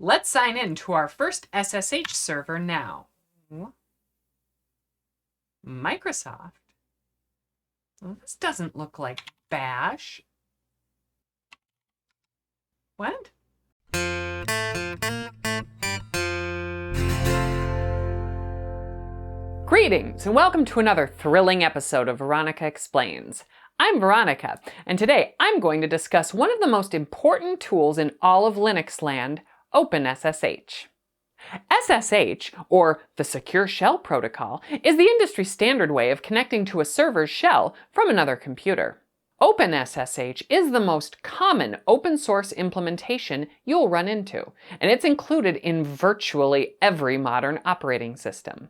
Let's sign in to our first SSH server now. Microsoft. Well, this doesn't look like Bash. What? Greetings and welcome to another thrilling episode of Veronica Explains. I'm Veronica, and today I'm going to discuss one of the most important tools in all of Linux land, OpenSSH. SSH, or the Secure Shell Protocol, is the industry standard way of connecting to a server's shell from another computer. OpenSSH is the most common open source implementation you'll run into, and it's included in virtually every modern operating system.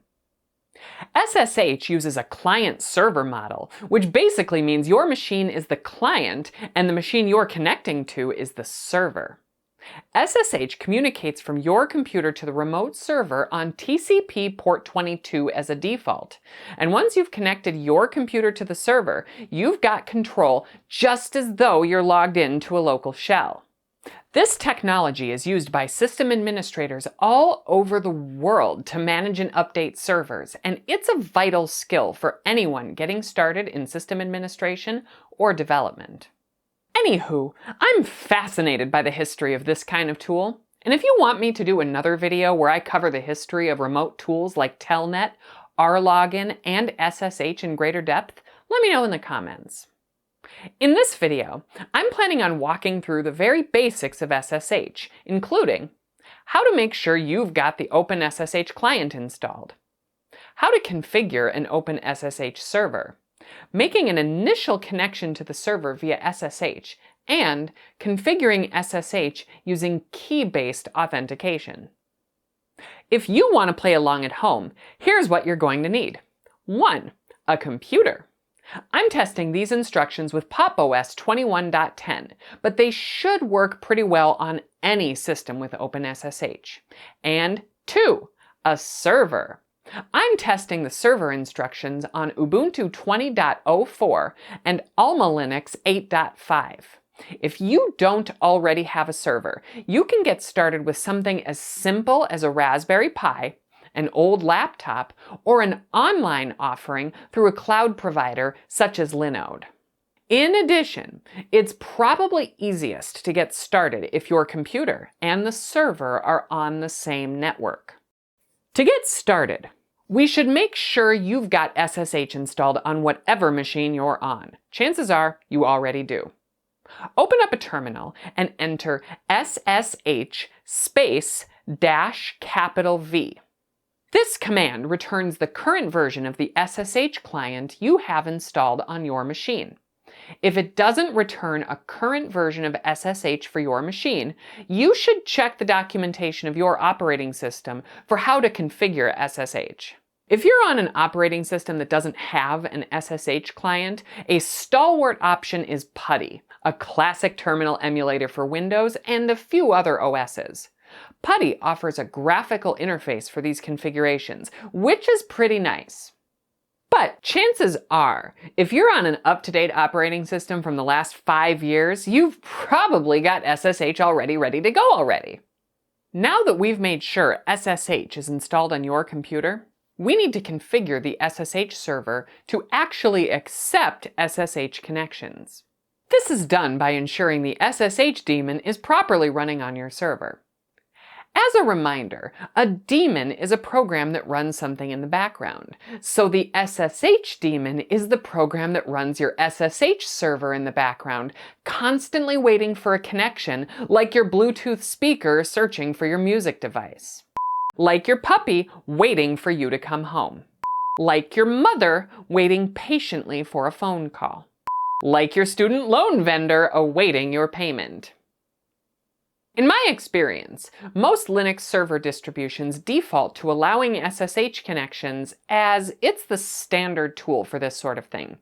SSH uses a client-server model, which basically means your machine is the client and the machine you're connecting to is the server. SSH communicates from your computer to the remote server on TCP port 22 as a default. And once you've connected your computer to the server, you've got control just as though you're logged into a local shell. This technology is used by system administrators all over the world to manage and update servers, and it's a vital skill for anyone getting started in system administration or development. Anywho, I'm fascinated by the history of this kind of tool, and if you want me to do another video where I cover the history of remote tools like Telnet, RLogin, and SSH in greater depth, let me know in the comments. In this video, I'm planning on walking through the very basics of SSH, including how to make sure you've got the OpenSSH client installed, how to configure an OpenSSH server, making an initial connection to the server via SSH, and configuring SSH using key-based authentication. If you want to play along at home, here's what you're going to need. 1. A computer. I'm testing these instructions with Pop! OS 21.10, but they should work pretty well on any system with OpenSSH. And 2. A server. I'm testing the server instructions on Ubuntu 20.04 and Alma Linux 8.5. If you don't already have a server, you can get started with something as simple as a Raspberry Pi, an old laptop, or an online offering through a cloud provider such as Linode. In addition, it's probably easiest to get started if your computer and the server are on the same network. To get started, we should make sure you've got SSH installed on whatever machine you're on. Chances are you already do. Open up a terminal and enter SSH --V. This command returns the current version of the SSH client you have installed on your machine. If it doesn't return a current version of SSH for your machine, you should check the documentation of your operating system for how to configure SSH. If you're on an operating system that doesn't have an SSH client, a stalwart option is PuTTY, a classic terminal emulator for Windows and a few other OSs. PuTTY offers a graphical interface for these configurations, which is pretty nice. But chances are, if you're on an up-to-date operating system from the last 5 years, you've probably got SSH already ready to go already. Now that we've made sure SSH is installed on your computer, we need to configure the SSH server to actually accept SSH connections. This is done by ensuring the SSH daemon is properly running on your server. As a reminder, a daemon is a program that runs something in the background. So the SSH daemon is the program that runs your SSH server in the background, constantly waiting for a connection, like your Bluetooth speaker searching for your music device. Like your puppy waiting for you to come home. Like your mother waiting patiently for a phone call. Like your student loan vendor awaiting your payment. In my experience, most Linux server distributions default to allowing SSH connections as it's the standard tool for this sort of thing.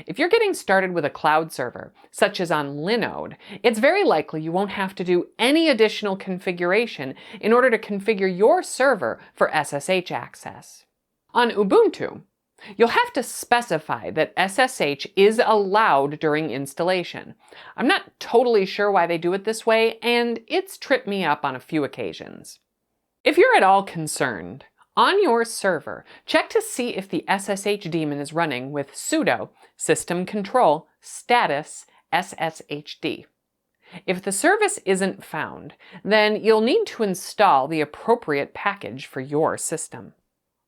If you're getting started with a cloud server, such as on Linode, it's very likely you won't have to do any additional configuration in order to configure your server for SSH access. On Ubuntu, You'll have to specify that SSH is allowed during installation. I'm not totally sure why they do it this way, and it's tripped me up on a few occasions. If you're at all concerned, on your server, check to see if the SSH daemon is running with sudo system control status sshd. If the service isn't found, then you'll need to install the appropriate package for your system.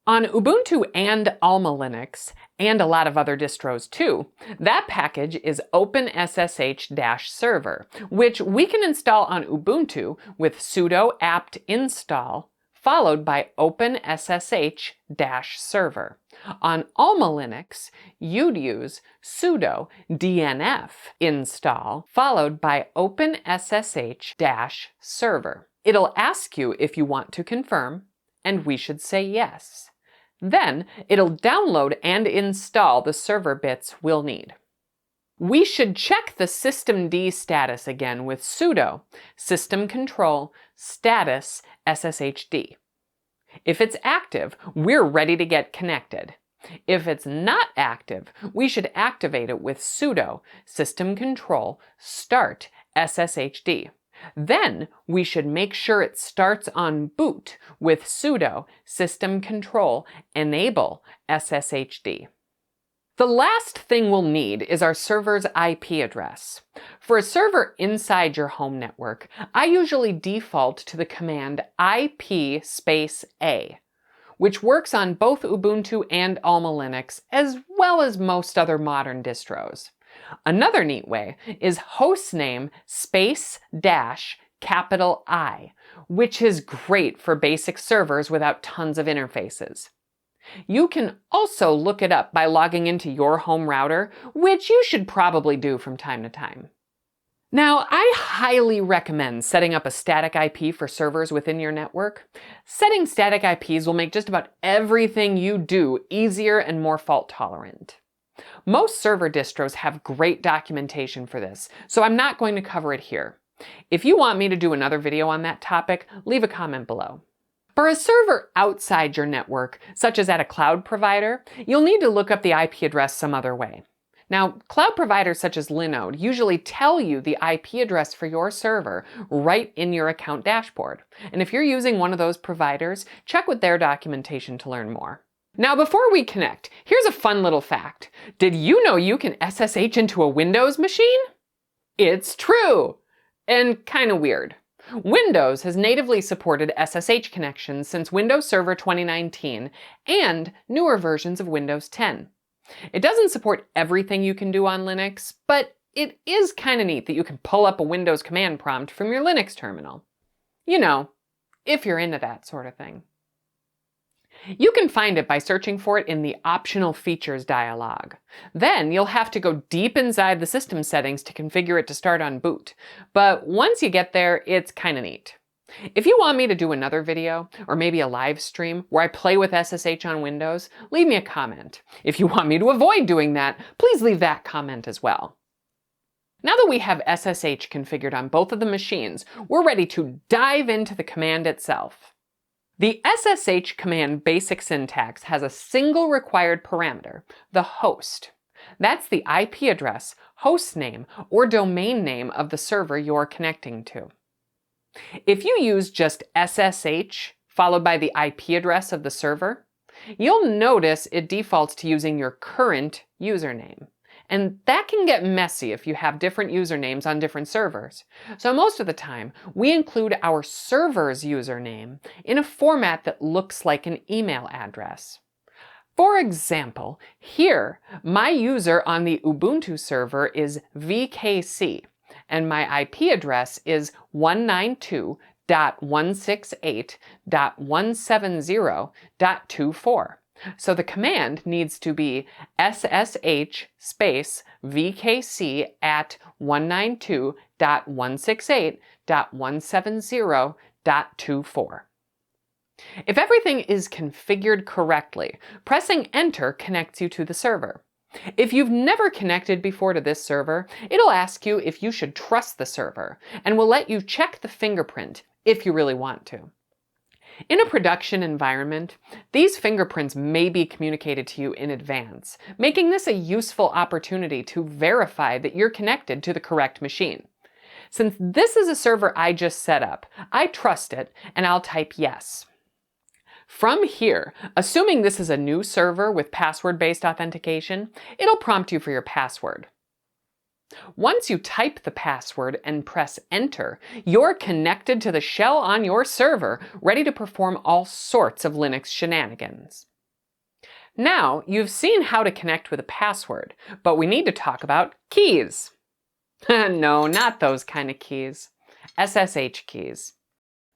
On Ubuntu and Alma Linux, and a lot of other distros too, that package is OpenSSH-server, which we can install on Ubuntu with sudo apt install followed by OpenSSH-server. On Alma Linux, you'd use sudo dnf install followed by OpenSSH-server. It'll ask you if you want to confirm, and we should say yes. Then it'll download and install the server bits we'll need. We should check the systemd status again with sudo system control status sshd. If it's active, we're ready to get connected. If it's not active, we should activate it with sudo system control start sshd. Then we should make sure it starts on boot with sudo system control enable sshd. The last thing we'll need is our server's IP address. For a server inside your home network, I usually default to the command IP space A, which works on both Ubuntu and Alma Linux, as well as most other modern distros. Another neat way is hostname space dash capital I, which is great for basic servers without tons of interfaces. You can also look it up by logging into your home router, which you should probably do from time to time. Now, I highly recommend setting up a static IP for servers within your network. Setting static IPs will make just about everything you do easier and more fault tolerant. Most server distros have great documentation for this, so I'm not going to cover it here. If you want me to do another video on that topic, leave a comment below. For a server outside your network, such as at a cloud provider, you'll need to look up the IP address some other way. Now, cloud providers such as Linode usually tell you the IP address for your server right in your account dashboard. And if you're using one of those providers, check with their documentation to learn more. Now, before we connect, here's a fun little fact. Did you know you can SSH into a Windows machine? It's true! And kind of weird. Windows has natively supported SSH connections since Windows Server 2019 and newer versions of Windows 10. It doesn't support everything you can do on Linux, but it is kind of neat that you can pull up a Windows command prompt from your Linux terminal. You know, if you're into that sort of thing. You can find it by searching for it in the Optional Features dialog. Then you'll have to go deep inside the system settings to configure it to start on boot. But once you get there, it's kind of neat. If you want me to do another video, or maybe a live stream, where I play with SSH on Windows, leave me a comment. If you want me to avoid doing that, please leave that comment as well. Now that we have SSH configured on both of the machines, we're ready to dive into the command itself. The SSH command basic syntax has a single required parameter, the host. That's the IP address, host name, or domain name of the server you're connecting to. If you use just SSH followed by the IP address of the server, you'll notice it defaults to using your current username. And that can get messy if you have different usernames on different servers. So most of the time, we include our server's username in a format that looks like an email address. For example, here, my user on the Ubuntu server is VKC, and my IP address is 192.168.170.24. So the command needs to be SSH space VKC at 192.168.170.24. If everything is configured correctly, pressing enter connects you to the server. If you've never connected before to this server, it'll ask you if you should trust the server, and will let you check the fingerprint if you really want to. In a production environment, these fingerprints may be communicated to you in advance, making this a useful opportunity to verify that you're connected to the correct machine. Since this is a server I just set up, I trust it and I'll type yes. From here, assuming this is a new server with password-based authentication, it'll prompt you for your password. Once you type the password and press enter, you're connected to the shell on your server, ready to perform all sorts of Linux shenanigans. Now, you've seen how to connect with a password, but we need to talk about keys. No, not those kind of keys. SSH keys.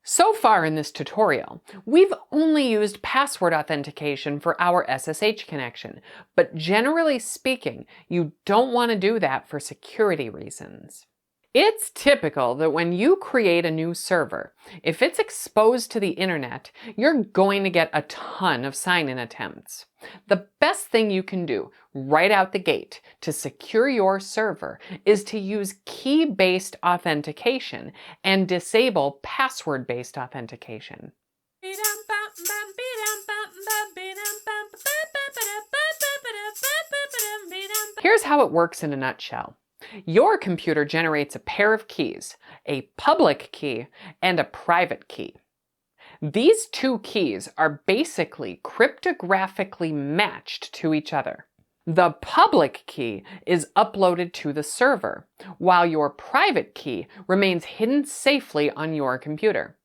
So far in this tutorial, we've only used password authentication for our SSH connection, but generally speaking, you don't want to do that for security reasons. It's typical that when you create a new server, if it's exposed to the internet, you're going to get a ton of sign-in attempts. The best thing you can do right out the gate to secure your server is to use key-based authentication and disable password-based authentication. Here's how it works in a nutshell. Your computer generates a pair of keys, a public key and a private key. These two keys are basically cryptographically matched to each other. The public key is uploaded to the server, while your private key remains hidden safely on your computer.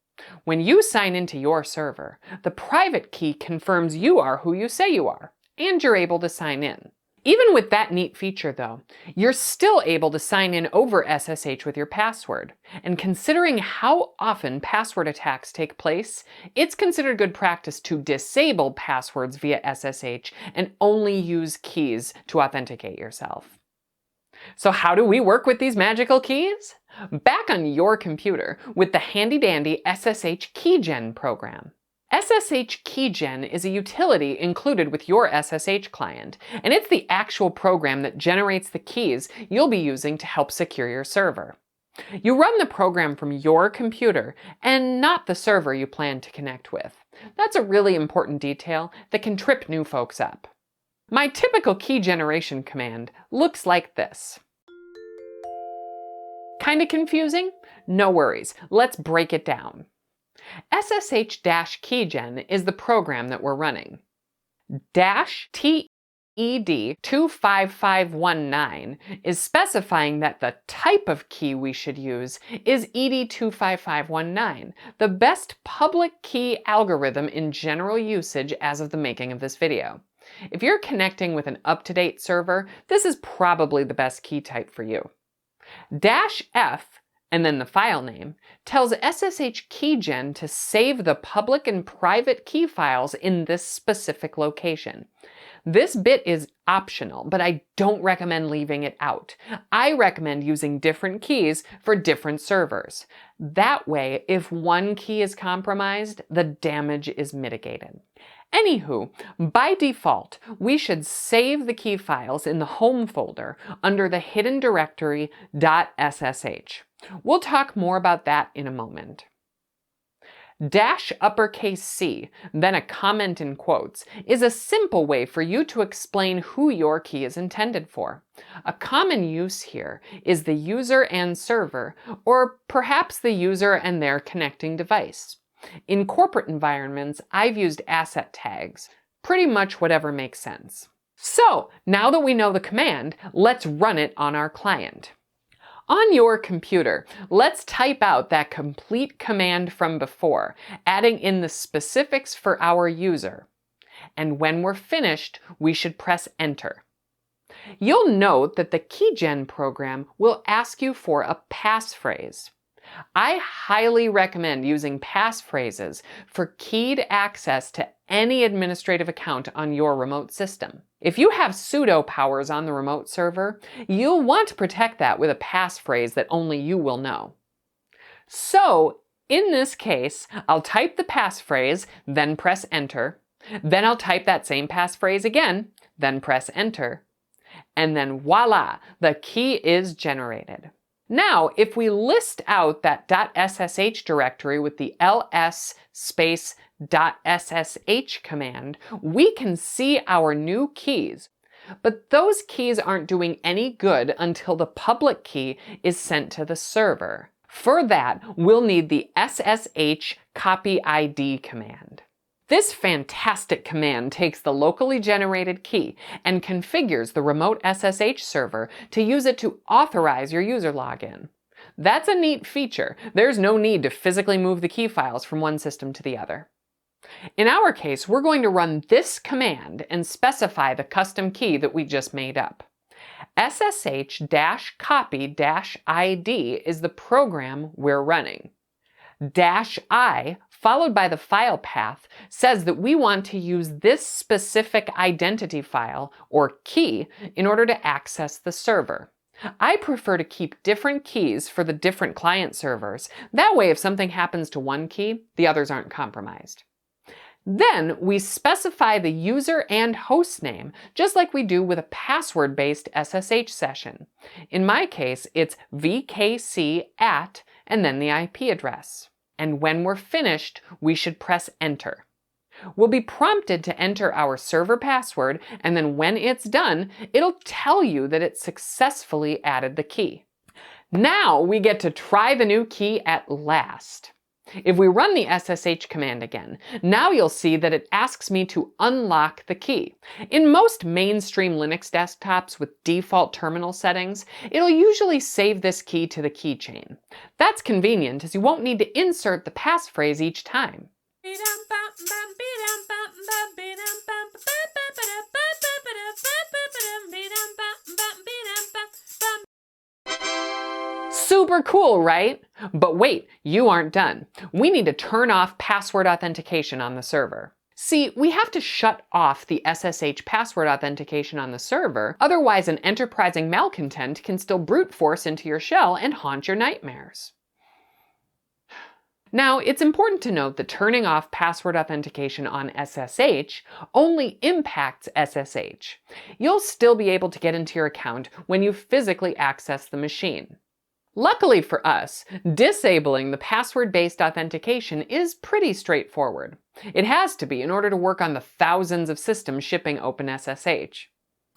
When you sign into your server, the private key confirms you are who you say you are, and you're able to sign in. Even with that neat feature though, you're still able to sign in over SSH with your password. And considering how often password attacks take place, it's considered good practice to disable passwords via SSH and only use keys to authenticate yourself. So how do we work with these magical keys? Back on your computer with the handy-dandy SSH KeyGen program. SSH KeyGen is a utility included with your SSH client, and it's the actual program that generates the keys you'll be using to help secure your server. You run the program from your computer and not the server you plan to connect with. That's a really important detail that can trip new folks up. My typical key generation command looks like this. Kinda confusing? No worries, let's break it down. SSH-KeyGen is the program that we're running. -TED25519 is specifying that the type of key we should use is ED25519, the best public key algorithm in general usage as of the making of this video. If you're connecting with an up-to-date server, this is probably the best key type for you. -F and then the file name, tells SSH KeyGen to save the public and private key files in this specific location. This bit is optional, but I don't recommend leaving it out. I recommend using different keys for different servers. That way, if one key is compromised, the damage is mitigated. Anywho, by default, we should save the key files in the home folder under the hidden directory .ssh. We'll talk more about that in a moment. -C, then a comment in quotes, is a simple way for you to explain who your key is intended for. A common use here is the user and server, or perhaps the user and their connecting device. In corporate environments, I've used asset tags. Pretty much whatever makes sense. So, now that we know the command, let's run it on our client. On your computer, let's type out that complete command from before, adding in the specifics for our user. And when we're finished, we should press enter. You'll note that the KeyGen program will ask you for a passphrase. I highly recommend using passphrases for keyed access to any administrative account on your remote system. If you have sudo powers on the remote server, you'll want to protect that with a passphrase that only you will know. So, in this case, I'll type the passphrase, then press enter. Then I'll type that same passphrase again, then press enter. And then voila, the key is generated. Now, if we list out that .ssh directory with the ls space .ssh command, we can see our new keys. But those keys aren't doing any good until the public key is sent to the server. For that, we'll need the ssh copy ID command. This fantastic command takes the locally generated key and configures the remote SSH server to use it to authorize your user login. That's a neat feature. There's no need to physically move the key files from one system to the other. In our case, we're going to run this command and specify the custom key that we just made up. SSH-copy-ID is the program we're running. -I, followed by the file path, says that we want to use this specific identity file, or key, in order to access the server. I prefer to keep different keys for the different client servers. That way, if something happens to one key, the others aren't compromised. Then we specify the user and host name, just like we do with a password-based SSH session. In my case, it's vkc@ and then the IP address. And when we're finished, we should press enter. We'll be prompted to enter our server password, and then when it's done, it'll tell you that it successfully added the key. Now we get to try the new key at last. If we run the SSH command again, now you'll see that it asks me to unlock the key. In most mainstream Linux desktops with default terminal settings, it'll usually save this key to the keychain. That's convenient as you won't need to insert the passphrase each time. Super cool, right? But wait, you aren't done. We need to turn off password authentication on the server. See, we have to shut off the SSH password authentication on the server, otherwise an enterprising malcontent can still brute force into your shell and haunt your nightmares. Now, it's important to note that turning off password authentication on SSH only impacts SSH. You'll still be able to get into your account when you physically access the machine. Luckily for us, disabling the password-based authentication is pretty straightforward. It has to be in order to work on the thousands of systems shipping OpenSSH.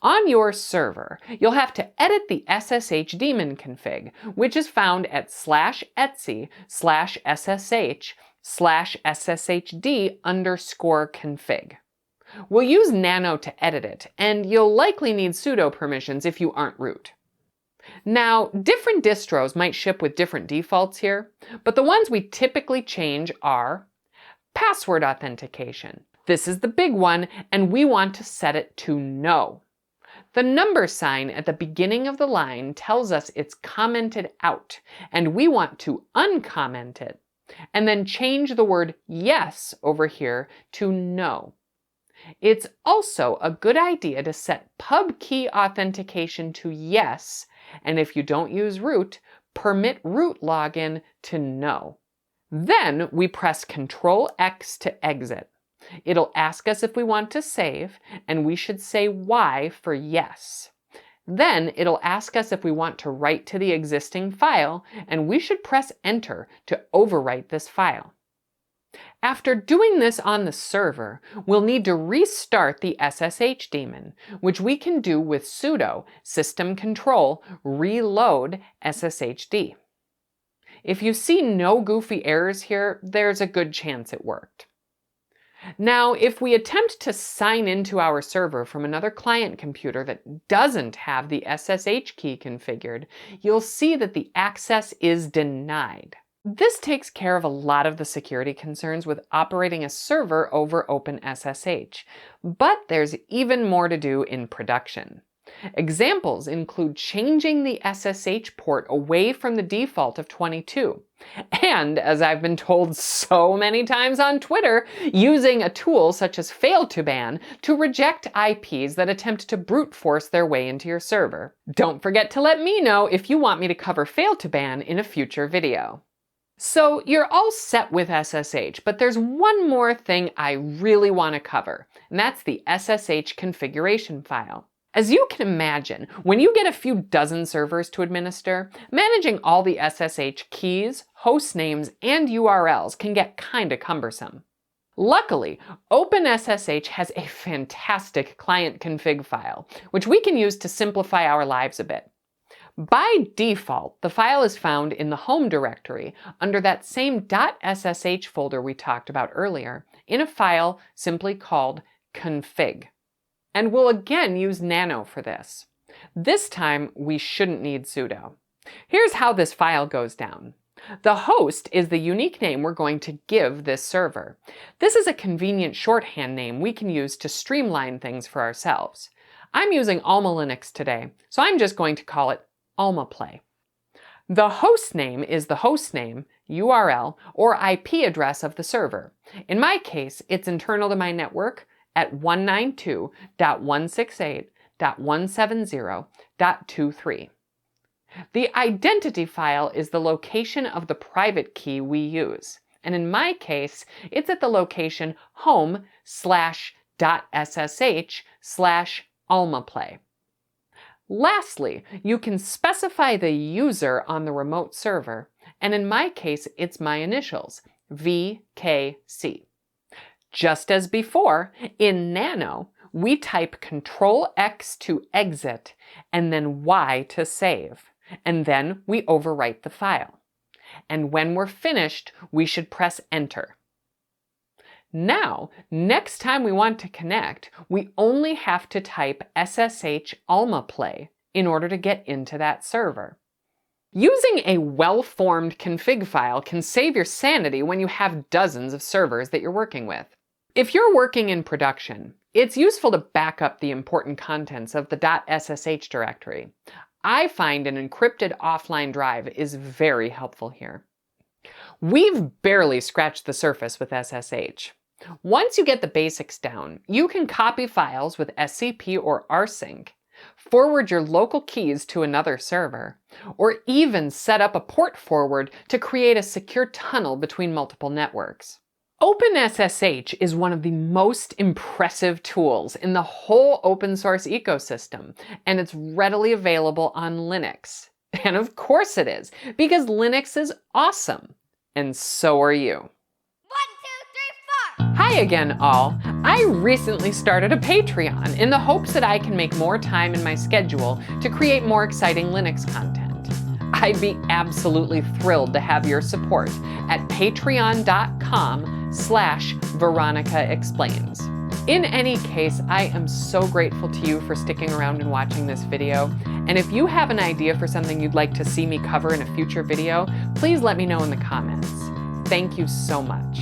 On your server, you'll have to edit the SSH daemon config, which is found at /etc/ssh/sshd_config. We'll use nano to edit it, and you'll likely need sudo permissions if you aren't root. Now, different distros might ship with different defaults here, but the ones we typically change are password authentication. This is the big one, and we want to set it to no. The number sign at the beginning of the line tells us it's commented out, and we want to uncomment it, and then change the word yes over here to no. It's also a good idea to set pub key authentication to yes, and if you don't use root, permit root login to no. Then we press Ctrl+X to exit. It'll ask us if we want to save, and we should say Y for yes. Then it'll ask us if we want to write to the existing file, and we should press Enter to overwrite this file. After doing this on the server, we'll need to restart the SSH daemon, which we can do with sudo systemcontrol reload sshd. If you see no goofy errors here, there's a good chance it worked. Now, if we attempt to sign into our server from another client computer that doesn't have the SSH key configured, you'll see that the access is denied. This takes care of a lot of the security concerns with operating a server over OpenSSH, but there's even more to do in production. Examples include changing the SSH port away from the default of 22, and, as I've been told so many times on Twitter, using a tool such as fail2ban to reject IPs that attempt to brute force their way into your server. Don't forget to let me know if you want me to cover fail2ban in a future video. So you're all set with SSH, but there's one more thing I really want to cover, and that's the SSH configuration file. As you can imagine, when you get a few dozen servers to administer, managing all the SSH keys, host names, and URLs can get kinda cumbersome. Luckily, OpenSSH has a fantastic client config file, which we can use to simplify our lives a bit. By default, the file is found in the home directory under that same .ssh folder we talked about earlier, in a file simply called config. And we'll again use nano for this. This time, we shouldn't need sudo. Here's how this file goes down. The host is the unique name we're going to give this server. This is a convenient shorthand name we can use to streamline things for ourselves. I'm using Alma Linux today, so I'm just going to call it AlmaPlay. The host name is the host name, URL, or IP address of the server. In my case, it's internal to my network at 192.168.170.23. The identity file is the location of the private key we use. And in my case, it's at the location home/.ssh/almaplay. Lastly, you can specify the user on the remote server, and in my case, it's my initials, VKC. Just as before, in nano, we type Control-X to exit and then Y to save, and then we overwrite the file. And when we're finished, we should press Enter. Now, next time we want to connect, we only have to type SSH almaplay in order to get into that server. Using a well-formed config file can save your sanity when you have dozens of servers that you're working with. If you're working in production, it's useful to back up the important contents of the .ssh directory. I find an encrypted offline drive is very helpful here. We've barely scratched the surface with SSH. Once you get the basics down, you can copy files with SCP or rsync, forward your local keys to another server, or even set up a port forward to create a secure tunnel between multiple networks. OpenSSH is one of the most impressive tools in the whole open source ecosystem, and it's readily available on Linux. And of course it is, because Linux is awesome, and so are you. Hi again, all. I recently started a Patreon in the hopes that I can make more time in my schedule to create more exciting Linux content. I'd be absolutely thrilled to have your support at patreon.com/VeronicaExplains. In any case, I am so grateful to you for sticking around and watching this video. And if you have an idea for something you'd like to see me cover in a future video, please let me know in the comments. Thank you so much.